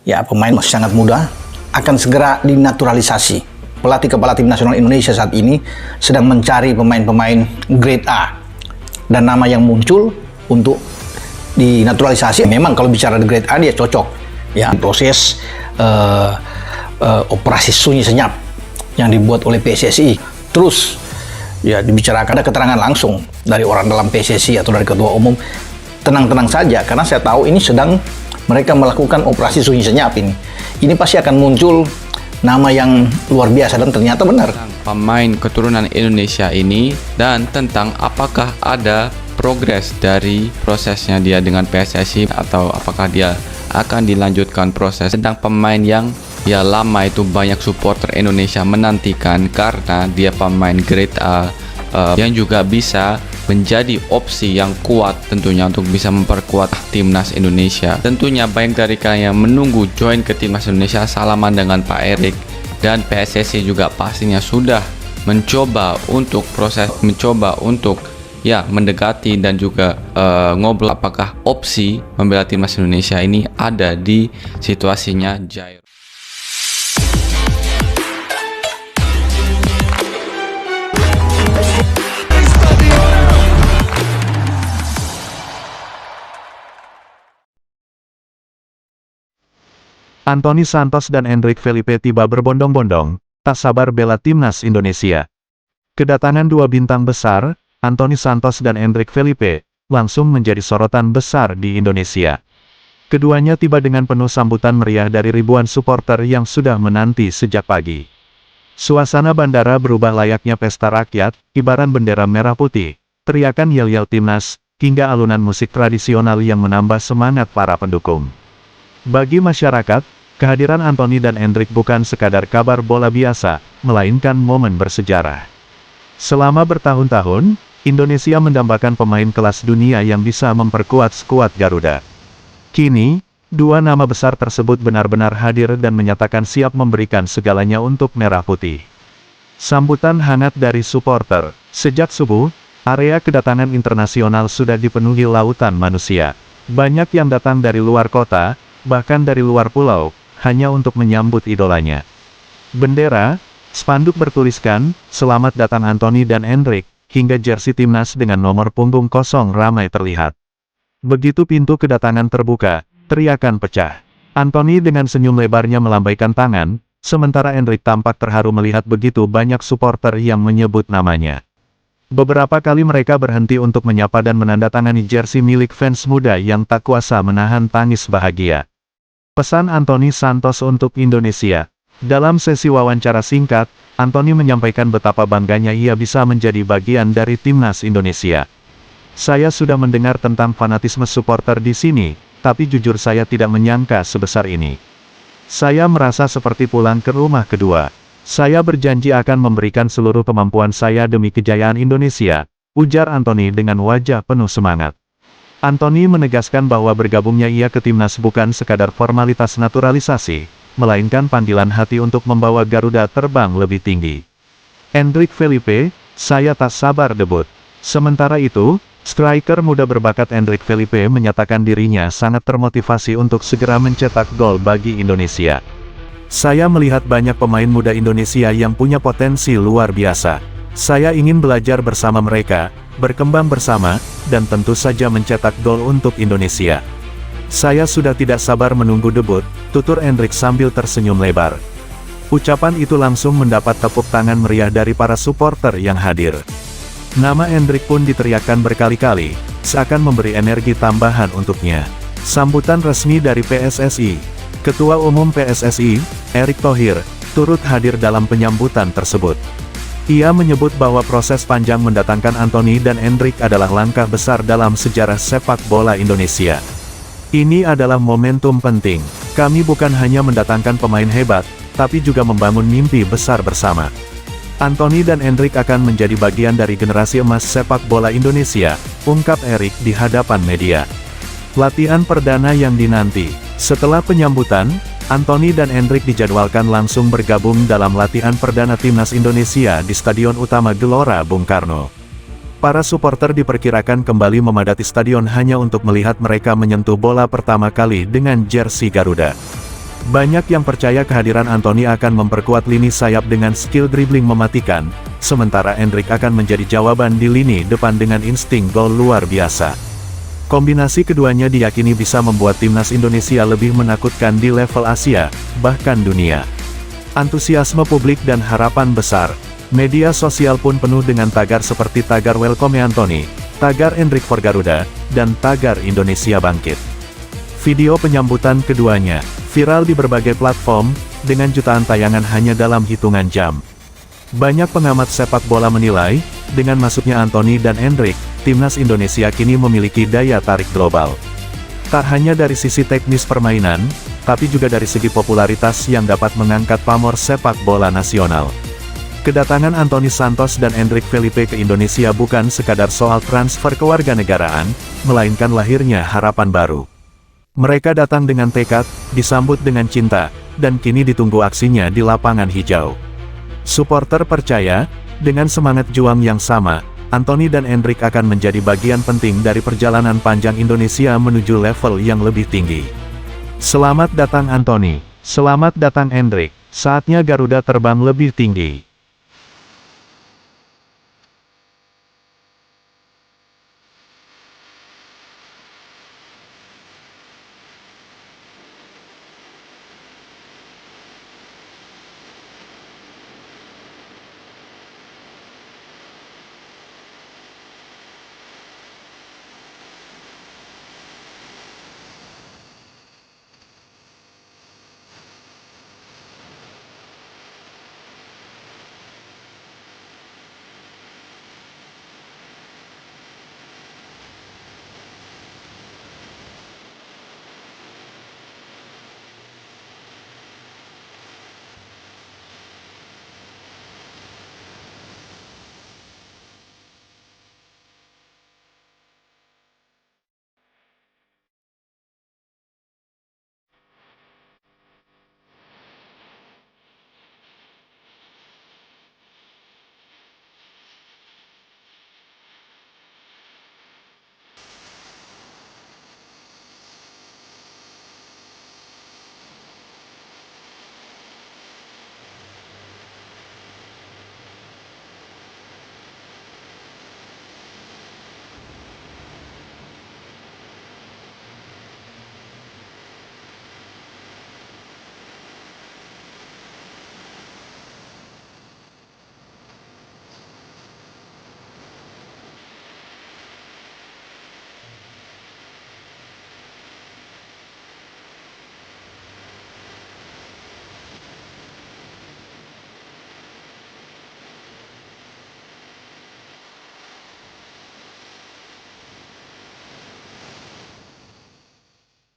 Ya, pemain masih sangat muda, akan segera dinaturalisasi. Pelatih kepala tim nasional Indonesia saat ini sedang mencari pemain-pemain grade A. Dan nama yang muncul untuk dinaturalisasi, memang kalau bicara di grade A dia cocok. Ya, proses operasi sunyi senyap yang dibuat oleh PSSI. Terus ya dibicarakan, ada keterangan langsung dari orang dalam PSSI atau dari ketua umum. Tenang-tenang saja, karena saya tahu ini sedang mereka melakukan operasi sunyi senyap ini. Ini pasti akan muncul nama yang luar biasa, dan ternyata benar. Pemain keturunan Indonesia ini, dan tentang apakah ada progres dari prosesnya dia dengan PSSI, atau apakah dia akan dilanjutkan proses. Tentang pemain yang ya lama itu banyak supporter Indonesia menantikan, karena dia pemain grade A yang juga bisa menjadi opsi yang kuat tentunya untuk bisa memperkuat timnas Indonesia. Tentunya banyak dari kalian yang menunggu join ke timnas Indonesia. Salaman dengan Pak Erik, dan PSSI juga pastinya sudah mencoba untuk ya mendekati dan juga ngobrol apakah opsi membela timnas Indonesia ini ada di situasinya Jair. Anthony Santos dan Endrick Felipe tiba berbondong-bondong, tak sabar bela timnas Indonesia. Kedatangan dua bintang besar, Anthony Santos dan Endrick Felipe, langsung menjadi sorotan besar di Indonesia. Keduanya tiba dengan penuh sambutan meriah dari ribuan supporter yang sudah menanti sejak pagi. Suasana bandara berubah layaknya pesta rakyat, kibaran bendera merah putih, teriakan yel-yel timnas, hingga alunan musik tradisional yang menambah semangat para pendukung. Bagi masyarakat, kehadiran Anthony dan Endrick bukan sekadar kabar bola biasa, melainkan momen bersejarah. Selama bertahun-tahun, Indonesia mendambakan pemain kelas dunia yang bisa memperkuat skuad Garuda. Kini, dua nama besar tersebut benar-benar hadir dan menyatakan siap memberikan segalanya untuk Merah Putih. Sambutan hangat dari supporter. Sejak subuh, area kedatangan internasional sudah dipenuhi lautan manusia. Banyak yang datang dari luar kota, bahkan dari luar pulau, hanya untuk menyambut idolanya. Bendera, spanduk bertuliskan, "Selamat datang Anthony dan Endrick," hingga jersey timnas dengan nomor punggung kosong ramai terlihat. Begitu pintu kedatangan terbuka, teriakan pecah. Anthony dengan senyum lebarnya melambaikan tangan, sementara Endrick tampak terharu melihat begitu banyak supporter yang menyebut namanya. Beberapa kali mereka berhenti untuk menyapa dan menandatangani jersey milik fans muda yang tak kuasa menahan tangis bahagia. Pesan Anthony Santos untuk Indonesia. Dalam sesi wawancara singkat, Anthony menyampaikan betapa bangganya ia bisa menjadi bagian dari timnas Indonesia. "Saya sudah mendengar tentang fanatisme supporter di sini, tapi jujur saya tidak menyangka sebesar ini. Saya merasa seperti pulang ke rumah kedua. Saya berjanji akan memberikan seluruh kemampuan saya demi kejayaan Indonesia," ujar Anthony dengan wajah penuh semangat. Anthony menegaskan bahwa bergabungnya ia ke timnas bukan sekadar formalitas naturalisasi, melainkan panggilan hati untuk membawa Garuda terbang lebih tinggi. Endrick Felipe, "Saya tak sabar debut." Sementara itu, striker muda berbakat Endrick Felipe menyatakan dirinya sangat termotivasi untuk segera mencetak gol bagi Indonesia. "Saya melihat banyak pemain muda Indonesia yang punya potensi luar biasa. Saya ingin belajar bersama mereka, berkembang bersama, dan tentu saja mencetak gol untuk Indonesia. Saya sudah tidak sabar menunggu debut," tutur Endrick sambil tersenyum lebar. Ucapan itu langsung mendapat tepuk tangan meriah dari para supporter yang hadir. Nama Endrick pun diteriakkan berkali-kali, seakan memberi energi tambahan untuknya. Sambutan resmi dari PSSI. Ketua Umum PSSI, Erick Thohir, turut hadir dalam penyambutan tersebut. Ia menyebut bahwa proses panjang mendatangkan Anthony dan Endrick adalah langkah besar dalam sejarah sepak bola Indonesia. "Ini adalah momentum penting. Kami bukan hanya mendatangkan pemain hebat, tapi juga membangun mimpi besar bersama. Anthony dan Endrick akan menjadi bagian dari generasi emas sepak bola Indonesia," ungkap Erick di hadapan media. Latihan perdana yang dinanti. Setelah penyambutan, Anthony dan Endrick dijadwalkan langsung bergabung dalam latihan perdana timnas Indonesia di Stadion Utama Gelora Bung Karno. Para supporter diperkirakan kembali memadati stadion hanya untuk melihat mereka menyentuh bola pertama kali dengan jersey Garuda. Banyak yang percaya kehadiran Anthony akan memperkuat lini sayap dengan skill dribbling mematikan, sementara Endrick akan menjadi jawaban di lini depan dengan insting gol luar biasa. Kombinasi keduanya diyakini bisa membuat timnas Indonesia lebih menakutkan di level Asia, bahkan dunia. Antusiasme publik dan harapan besar. Media sosial pun penuh dengan tagar seperti tagar Welcome Anthony, tagar Endrick for Garuda, dan tagar Indonesia Bangkit. Video penyambutan keduanya viral di berbagai platform, dengan jutaan tayangan hanya dalam hitungan jam. Banyak pengamat sepak bola menilai, dengan masuknya Anthony dan Endrick, timnas Indonesia kini memiliki daya tarik global. Tak hanya dari sisi teknis permainan, tapi juga dari segi popularitas yang dapat mengangkat pamor sepak bola nasional. Kedatangan Anthony Santos dan Endrick Felipe ke Indonesia bukan sekadar soal transfer kewarganegaraan, melainkan lahirnya harapan baru. Mereka datang dengan tekad, disambut dengan cinta, dan kini ditunggu aksinya di lapangan hijau. Supporter percaya, dengan semangat juang yang sama, Anthony dan Endrick akan menjadi bagian penting dari perjalanan panjang Indonesia menuju level yang lebih tinggi. Selamat datang Anthony, selamat datang Endrick, saatnya Garuda terbang lebih tinggi.